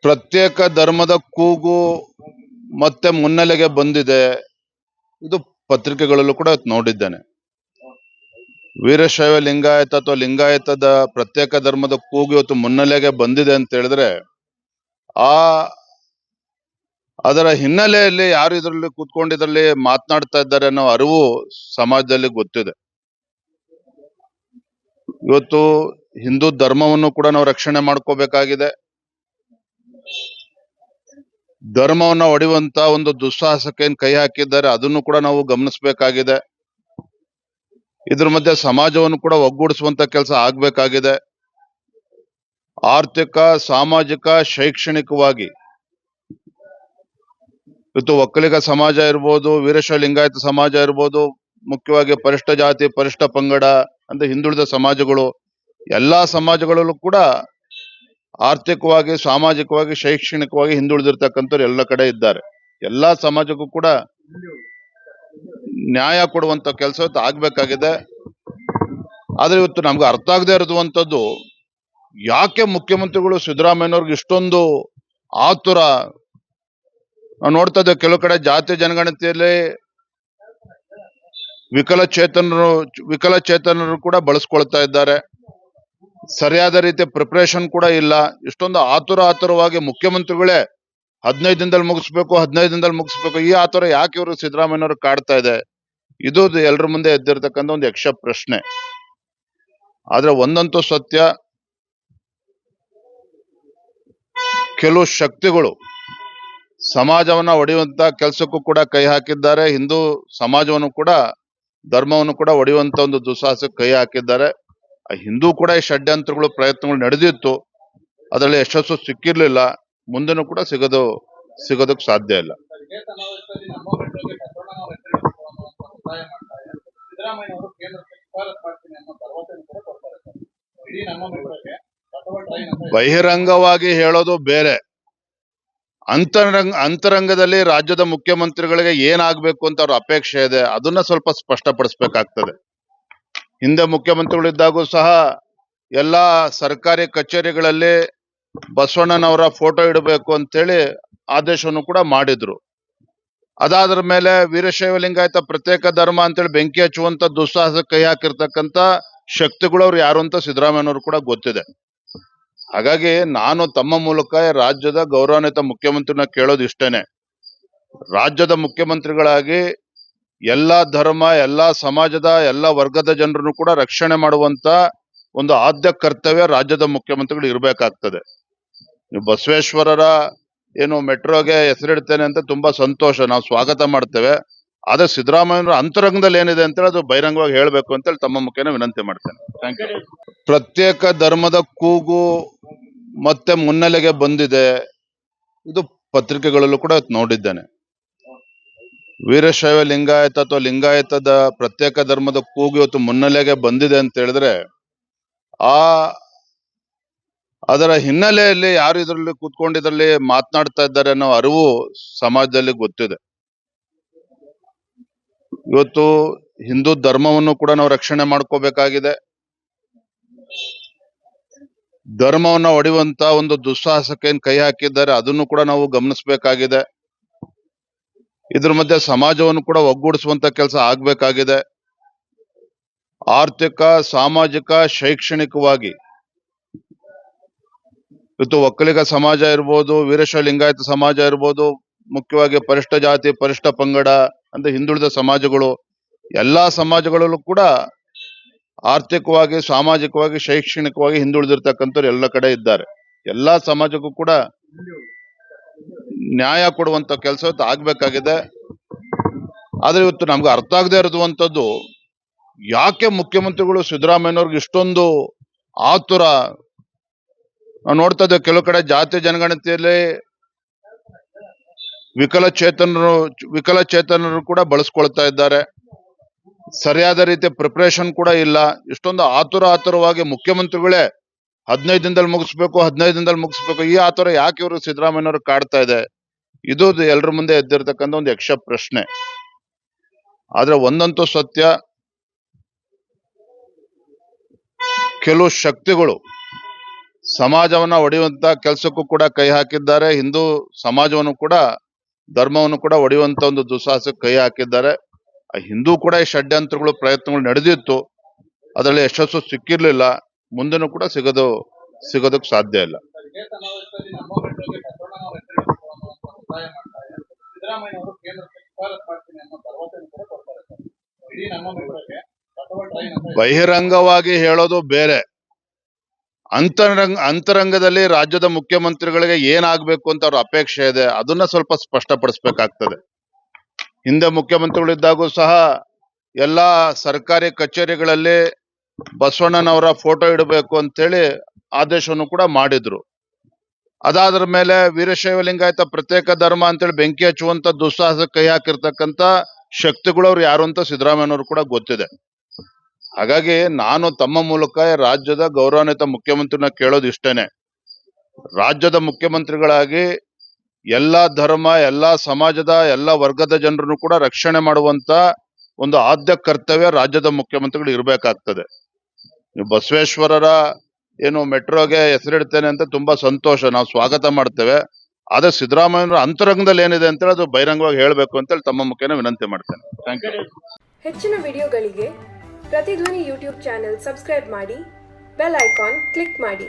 ಪ್ರತ್ಯೇಕ ಧರ್ಮದ ಕೂಗು ಮತ್ತೆ ಮುನ್ನೆಲೆಗೆ ಬಂದಿದೆ. ಇದು ಪತ್ರಿಕೆಗಳಲ್ಲೂ ಕೂಡ ನೋಡಿದ್ದೇನೆ. ವೀರಶೈವ ಲಿಂಗಾಯತ ಅಥವಾ ಲಿಂಗಾಯತದ ಪ್ರತ್ಯೇಕ ಧರ್ಮದ ಕೂಗು ಇವತ್ತು ಮುನ್ನೆಲೆಗೆ ಬಂದಿದೆ ಅಂತ ಹೇಳಿದ್ರೆ ಆ ಅದರ ಹಿನ್ನೆಲೆಯಲ್ಲಿ ಯಾರು ಇದರಲ್ಲಿ ಕೂತ್ಕೊಂಡು ಮಾತನಾಡ್ತಾ ಇದ್ದಾರೆ ಅನ್ನೋ ಅರಿವು ಸಮಾಜದಲ್ಲಿ ಗೊತ್ತಿದೆ. ಇವತ್ತು ಹಿಂದೂ ಧರ್ಮವನ್ನು ಕೂಡ ನಾವು ರಕ್ಷಣೆ ಮಾಡ್ಕೋಬೇಕಾಗಿದೆ. ಧರ್ಮವನ್ನ ಒಡೆಯುವಂತ ಒಂದು ದುಸ್ಸಾಹಸಕ್ಕೆ ಏನ್ ಕೈ ಹಾಕಿದ್ದಾರೆ ಅದನ್ನು ಕೂಡ ನಾವು ಗಮನಿಸಬೇಕಾಗಿದೆ. ಇದ್ರ ಮಧ್ಯೆ ಸಮಾಜವನ್ನು ಕೂಡ ಒಗ್ಗೂಡಿಸುವಂತ ಕೆಲಸ ಆಗ್ಬೇಕಾಗಿದೆ. ಆರ್ಥಿಕ, ಸಾಮಾಜಿಕ, ಶೈಕ್ಷಣಿಕವಾಗಿ ಇವತ್ತು ಒಕ್ಕಲಿಗ ಸಮಾಜ ಇರ್ಬೋದು, ವೀರಶೈವ ಲಿಂಗಾಯತ ಸಮಾಜ ಇರ್ಬೋದು, ಮುಖ್ಯವಾಗಿ ಪರಿಷ್ಠ ಜಾತಿ, ಪರಿಷ್ಠ ಪಂಗಡ ಅಂದ್ರೆ ಹಿಂದುಳಿದ ಸಮಾಜಗಳು, ಎಲ್ಲಾ ಸಮಾಜಗಳಲ್ಲೂ ಕೂಡ ಆರ್ಥಿಕವಾಗಿ, ಸಾಮಾಜಿಕವಾಗಿ, ಶೈಕ್ಷಣಿಕವಾಗಿ ಹಿಂದುಳಿದಿರ್ತಕ್ಕಂಥವ್ರು ಎಲ್ಲ ಕಡೆ ಇದ್ದಾರೆ. ಎಲ್ಲಾ ಸಮಾಜಕ್ಕೂ ಕೂಡ ನ್ಯಾಯ ಕೊಡುವಂತ ಕೆಲಸ ಇವತ್ತು ಆಗ್ಬೇಕಾಗಿದೆ. ಆದ್ರೆ ಇವತ್ತು ನಮ್ಗೆ ಅರ್ಥ ಆಗದೆ ಇರುವಂತದ್ದು, ಯಾಕೆ ಮುಖ್ಯಮಂತ್ರಿಗಳು ಸಿದ್ದರಾಮಯ್ಯನವ್ರಿಗೆ ಇಷ್ಟೊಂದು ಆತುರ? ನಾವು ನೋಡ್ತಾ ಇದ್ದೇವೆ, ಕೆಲವು ಕಡೆ ಜಾತಿ ಜನಗಣತಿಯಲ್ಲಿ ವಿಕಲಚೇತನರು ಕೂಡ ಬಳಸ್ಕೊಳ್ತಾ ಇದ್ದಾರೆ. ಸರಿಯಾದ ರೀತಿಯ ಪ್ರಿಪರೇಷನ್ ಕೂಡ ಇಲ್ಲ. ಇಷ್ಟೊಂದು ಆತುರವಾಗಿ ಮುಖ್ಯಮಂತ್ರಿಗಳೇ 15 ದಿನದಲ್ಲಿ ಮುಗಿಸ್ಬೇಕು, ಈ ಆತುರ ಯಾಕೆ ಇವರು ಸಿದ್ದರಾಮಯ್ಯನವರು ಕಾಡ್ತಾ ಇದೆ? ಇದು ಎಲ್ಲರ ಮುಂದೆ ಎದ್ದಿರ್ತಕ್ಕಂಥ ಒಂದು ಯಕ್ಷ ಪ್ರಶ್ನೆ. ಆದ್ರೆ ಒಂದಂತೂ ಸತ್ಯ, ಕೆಲವು ಶಕ್ತಿಗಳು ಸಮಾಜವನ್ನ ಒಡೆಯುವಂತ ಕೆಲಸಕ್ಕೂ ಕೂಡ ಕೈ ಹಾಕಿದ್ದಾರೆ. ಹಿಂದೂ ಸಮಾಜವನ್ನು ಕೂಡ, ಧರ್ಮವನ್ನು ಕೂಡ ಒಡೆಯುವಂತ ಒಂದು ದುಸ್ಸಾಹಸಕ್ಕೆ ಕೈ ಹಾಕಿದ್ದಾರೆ. ಹಿಂದೂ ಕೂಡ ಈ ಷಡ್ಯಂತ್ರಗಳು, ಪ್ರಯತ್ನಗಳು ನಡೆದಿತ್ತು. ಅದರಲ್ಲಿ ಯಶಸ್ಸು ಸಿಕ್ಕಿರ್ಲಿಲ್ಲ, ಮುಂದೆನೂ ಕೂಡ ಸಿಗೋದಕ್ಕೆ ಸಾಧ್ಯ ಇಲ್ಲ. ಬಹಿರಂಗವಾಗಿ ಹೇಳೋದು ಬೇರೆ, ಅಂತರಂಗದಲ್ಲಿ ರಾಜ್ಯದ ಮುಖ್ಯಮಂತ್ರಿಗಳಿಗೆ ಏನಾಗ್ಬೇಕು ಅಂತ ಅವ್ರ ಅಪೇಕ್ಷೆ ಇದೆ, ಅದನ್ನ ಸ್ವಲ್ಪ ಸ್ಪಷ್ಟಪಡಿಸ್ಬೇಕಾಗ್ತದೆ. ಹಿಂದೆ ಮುಖ್ಯಮಂತ್ರಿಗಳಿದ್ದಾಗೂ ಸಹ ಎಲ್ಲಾ ಸರ್ಕಾರಿ ಕಚೇರಿಗಳಲ್ಲಿ ಬಸವಣ್ಣನವರ ಫೋಟೋ ಇಡಬೇಕು ಅಂತೇಳಿ ಆದೇಶವನ್ನು ಕೂಡ ಮಾಡಿದ್ರು. ಅದಾದ್ರ ಮೇಲೆ ವೀರಶೈವ ಲಿಂಗಾಯತ ಪ್ರತ್ಯೇಕ ಧರ್ಮ ಅಂತೇಳಿ ಬೆಂಕಿ ಹಚ್ಚುವಂತ ದುಸ್ಸಾಹಸ ಕೈ ಹಾಕಿರ್ತಕ್ಕಂಥ ಶಕ್ತಿಗಳು ಅವ್ರು ಯಾರು ಅಂತ ಸಿದ್ದರಾಮಯ್ಯನವರು ಕೂಡ ಗೊತ್ತಿದೆ. ಹಾಗಾಗಿ ನಾನು ತಮ್ಮ ಮೂಲಕ ರಾಜ್ಯದ ಗೌರವಾನ್ವಿತ ಮುಖ್ಯಮಂತ್ರಿನ ಕೇಳೋದು ಇಷ್ಟೇನೆ, ರಾಜ್ಯದ ಮುಖ್ಯಮಂತ್ರಿಗಳಾಗಿ ಎಲ್ಲಾ ಧರ್ಮ, ಎಲ್ಲಾ ಸಮಾಜದ, ಎಲ್ಲಾ ವರ್ಗದ ಜನರನ್ನು ಕೂಡ ರಕ್ಷಣೆ ಮಾಡುವಂತ ಒಂದು ಆದ್ಯ ಕರ್ತವ್ಯ ರಾಜ್ಯದ ಮುಖ್ಯಮಂತ್ರಿಗಳು ಇರ್ಬೇಕಾಗ್ತದೆ. ನೀವು ಬಸವೇಶ್ವರರ ಏನು ಮೆಟ್ರೋಗೆ ಹೆಸರಿಡ್ತೇನೆ ಅಂತ ತುಂಬಾ ಸಂತೋಷ, ನಾವು ಸ್ವಾಗತ ಮಾಡ್ತೇವೆ. ಆದ್ರೆ ಸಿದ್ದರಾಮಯ್ಯನವರ ಅಂತರಂಗದಲ್ಲಿ ಏನಿದೆ ಅಂತೇಳಿ ಅದು ಬಹಿರಂಗವಾಗಿ ಹೇಳ್ಬೇಕು ಅಂತೇಳಿ ತಮ್ಮ ಮುಖೇನ ವಿನಂತಿ ಮಾಡ್ತೇನೆ. Thank you. ಪ್ರತ್ಯೇಕ ಧರ್ಮದ ಕೂಗು ಮತ್ತೆ ಮುನ್ನೆಲೆಗೆ ಬಂದಿದೆ. ಇದು ಪತ್ರಿಕೆಗಳಲ್ಲೂ ಕೂಡ ನೋಡಿದ್ದೇನೆ. ವೀರಶೈವ ಲಿಂಗಾಯತ ಅಥವಾ ಲಿಂಗಾಯತದ ಪ್ರತ್ಯೇಕ ಧರ್ಮದ ಕೂಗು ಇವತ್ತು ಮುನ್ನೆಲೆಗೆ ಬಂದಿದೆ ಅಂತ ಹೇಳಿದ್ರೆ ಅದರ ಹಿನ್ನೆಲೆಯಲ್ಲಿ ಯಾರು ಇದರಲ್ಲಿ ಕೂತ್ಕೊಂಡು ಮಾತನಾಡ್ತಾ ಇದ್ದಾರೆ ಅನ್ನೋ ಅರಿವು ಸಮಾಜದಲ್ಲಿ ಗೊತ್ತಿದೆ. ಇವತ್ತು ಹಿಂದೂ ಧರ್ಮವನ್ನು ಕೂಡ ನಾವು ರಕ್ಷಣೆ ಮಾಡ್ಕೋಬೇಕಾಗಿದೆ. ಧರ್ಮವನ್ನ ಒಡೆಯುವಂತ ಒಂದು ದುಸ್ಸಾಹಸಕ್ಕೆ ಏನ್ ಕೈ ಹಾಕಿದ್ದಾರೆ ಅದನ್ನು ಕೂಡ ನಾವು ಗಮನಿಸಬೇಕಾಗಿದೆ. ಇದ್ರ ಮಧ್ಯೆ ಸಮಾಜವನ್ನು ಕೂಡ ಒಗ್ಗೂಡಿಸುವಂತ ಕೆಲಸ ಆಗ್ಬೇಕಾಗಿದೆ. ಆರ್ಥಿಕ, ಸಾಮಾಜಿಕ, ಶೈಕ್ಷಣಿಕವಾಗಿ ಇವತ್ತು ಒಕ್ಕಲಿಗ ಸಮಾಜ ಇರ್ಬೋದು, ವೀರಶೈವ ಲಿಂಗಾಯತ ಸಮಾಜ ಇರ್ಬೋದು, ಮುಖ್ಯವಾಗಿ ಪರಿಷ್ಠ ಜಾತಿ, ಪರಿಷ್ಠ ಪಂಗಡ ಅಂದ್ರೆ ಹಿಂದುಳಿದ ಸಮಾಜಗಳು, ಎಲ್ಲಾ ಸಮಾಜಗಳಲ್ಲೂ ಕೂಡ ಆರ್ಥಿಕವಾಗಿ, ಸಾಮಾಜಿಕವಾಗಿ, ಶೈಕ್ಷಣಿಕವಾಗಿ ಹಿಂದುಳಿದಿರ್ತಕ್ಕಂಥವ್ರು ಎಲ್ಲ ಕಡೆ ಇದ್ದಾರೆ. ಎಲ್ಲಾ ಸಮಾಜಕ್ಕೂ ಕೂಡ ನ್ಯಾಯ ಕೊಡುವಂತ ಕೆಲಸ ಇವತ್ತು ಆಗ್ಬೇಕಾಗಿದೆ. ಆದ್ರೆ ಇವತ್ತು ನಮ್ಗೆ ಅರ್ಥ ಆಗದೆ ಇರುವಂತದ್ದು, ಯಾಕೆ ಮುಖ್ಯಮಂತ್ರಿಗಳು ಸಿದ್ದರಾಮಯ್ಯನವ್ರಿಗೆ ಇಷ್ಟೊಂದು ಆತುರ? ನಾವು ನೋಡ್ತಾ ಇದ್ದೇವೆ, ಕೆಲವು ಕಡೆ ಜಾತಿ ಜನಗಣತಿಯಲ್ಲಿ ವಿಕಲಚೇತನರು ಕೂಡ ಬಳಸ್ಕೊಳ್ತಾ ಇದ್ದಾರೆ. ಸರಿಯಾದ ರೀತಿಯ ಪ್ರಿಪರೇಷನ್ ಕೂಡ ಇಲ್ಲ. ಇಷ್ಟೊಂದು ಆತುರವಾಗಿ ಮುಖ್ಯಮಂತ್ರಿಗಳೇ 15 ದಿನದಲ್ಲಿ ಮುಗಿಸ್ಬೇಕು, ಈ ಆತುರ ಯಾಕೆ ಇವರು ಸಿದ್ದರಾಮಯ್ಯನವರು ಕಾಡ್ತಾ ಇದೆ? ಇದು ಎಲ್ಲರ ಮುಂದೆ ಎದ್ದಿರ್ತಕ್ಕಂಥ ಒಂದು ಯಕ್ಷ ಪ್ರಶ್ನೆ. ಆದ್ರೆ ಒಂದಂತೂ ಸತ್ಯ, ಕೆಲವು ಶಕ್ತಿಗಳು ಸಮಾಜವನ್ನ ಒಡೆಯುವಂತ ಕೆಲಸಕ್ಕೂ ಕೂಡ ಕೈ ಹಾಕಿದ್ದಾರೆ. ಹಿಂದೂ ಸಮಾಜವನ್ನು ಕೂಡ ಧರ್ಮವನ್ನು ಕೂಡ ಒಡೆಯುವಂತ ಒಂದು ದುಸ್ಸಾಹಸಕ್ಕೆ ಕೈ ಹಾಕಿದ್ದಾರೆ. ಹಿಂದೂ ಕೂಡ ಈ ಷಡ್ಯಂತ್ರಗಳು ಪ್ರಯತ್ನಗಳು ನಡೆದಿತ್ತು, ಅದರಲ್ಲಿ ಯಶಸ್ಸು ಸಿಕ್ಕಿರ್ಲಿಲ್ಲ, ಮುಂದೆನೂ ಕೂಡ ಸಿಗೋದಕ್ಕೆ ಸಾಧ್ಯ ಇಲ್ಲ. ಇದೇ ಸಮಾವೇಶದಲ್ಲಿ ನಮ್ಮ ಮೆಟ್ರೋಗೆ ಬಸವಣ್ಣನವರ ಹೆಸರಿಡಬೇಕು ಅನ್ನುವಂಥ ಒತ್ತಾಯ ಮಾಡ್ತಾರೆ. ಸಿದ್ದರಾಮಯ್ಯ ಅವರು ಕೇಂದ್ರಕ್ಕೆ ಶಿಫಾರಸು ಮಾಡ್ತೀನಿ ಅನ್ನೋ ಭರವಸೆಯನ್ನು ಕೂಡ ಕೊಡ್ತಾರೆ ಸರ್. ಇಡೀ ನಮ್ಮ ಮೆಟ್ರೋಗೆ ಬಸವ ಟ್ರೈನ್ ಅಂತ ಬಹಿರಂಗವಾಗಿ ಹೇಳೋದು ಬೇರೆ, ಅಂತರಂಗದಲ್ಲಿ ರಾಜ್ಯದ ಮುಖ್ಯಮಂತ್ರಿಗಳಿಗೆ ಏನಾಗ್ಬೇಕು ಅಂತ ಅವ್ರ ಅಪೇಕ್ಷೆ ಇದೆ ಅದನ್ನ ಸ್ವಲ್ಪ ಸ್ಪಷ್ಟಪಡಿಸ್ಬೇಕಾಗ್ತದೆ. ಹಿಂದೆ ಮುಖ್ಯಮಂತ್ರಿಗಳಿದ್ದಾಗೂ ಸಹ ಎಲ್ಲಾ ಸರ್ಕಾರಿ ಕಚೇರಿಗಳಲ್ಲಿ ಬಸವಣ್ಣನವರ ಫೋಟೋ ಇಡಬೇಕು ಅಂತೇಳಿ ಆದೇಶವನ್ನು ಕೂಡ ಮಾಡಿದ್ರು. ಅದಾದ್ರ ಮೇಲೆ ವೀರಶೈವ ಲಿಂಗಾಯತ ಪ್ರತ್ಯೇಕ ಧರ್ಮ ಅಂತೇಳಿ ಬೆಂಕಿ ಹಚ್ಚುವಂತ ದುಸ್ಸಾಹಸ ಕೈ ಹಾಕಿರ್ತಕ್ಕಂತ ಶಕ್ತಿಗಳು ಅವ್ರು ಯಾರು ಅಂತ ಸಿದ್ದರಾಮಯ್ಯನವರು ಕೂಡ ಗೊತ್ತಿದೆ. ಹಾಗಾಗಿ ನಾನು ತಮ್ಮ ಮೂಲಕ ರಾಜ್ಯದ ಗೌರವಾನ್ವಿತ ಮುಖ್ಯಮಂತ್ರಿನ ಕೇಳೋದು ಇಷ್ಟೇನೆ, ರಾಜ್ಯದ ಮುಖ್ಯಮಂತ್ರಿಗಳಾಗಿ ಎಲ್ಲಾ ಧರ್ಮ, ಎಲ್ಲಾ ಸಮಾಜದ, ಎಲ್ಲಾ ವರ್ಗದ ಜನರನ್ನು ಕೂಡ ರಕ್ಷಣೆ ಮಾಡುವಂತ ಒಂದು ಆದ್ಯ ಕರ್ತವ್ಯ ರಾಜ್ಯದ ಮುಖ್ಯಮಂತ್ರಿಗಳು ಇರ್ಬೇಕಾಗ್ತದೆ. ಬಸವೇಶ್ವರರ ಏನು ಮೆಟ್ರೋಗೆ ಹೆಸರಿಡ್ತೇನೆ ಅಂತ ತುಂಬಾ ಸಂತೋಷ, ನಾವು ಸ್ವಾಗತ ಮಾಡ್ತೇವೆ. ಆದ್ರೆ ಸಿದ್ದರಾಮಯ್ಯನವರ ಅಂತರಂಗದಲ್ಲಿ ಏನಿದೆ ಅಂತೇಳಿ ಅದು ಬಹಿರಂಗವಾಗಿ ಹೇಳ್ಬೇಕು ಅಂತೇಳಿ ತಮ್ಮ ಮುಖೇನ ವಿನಂತಿ ಮಾಡ್ತೇನೆ. Thank you. ಹೆಚ್ಚಿನ ವಿಡಿಯೋಗಳಿಗೆ ಪ್ರತಿಧ್ವನಿ ಯೂಟ್ಯೂಬ್ ಚಾನೆಲ್ ಸಬ್ಸ್ಕ್ರೈಬ್ ಮಾಡಿ, ಬೆಲ್ ಐಕಾನ್ ಕ್ಲಿಕ್ ಮಾಡಿ.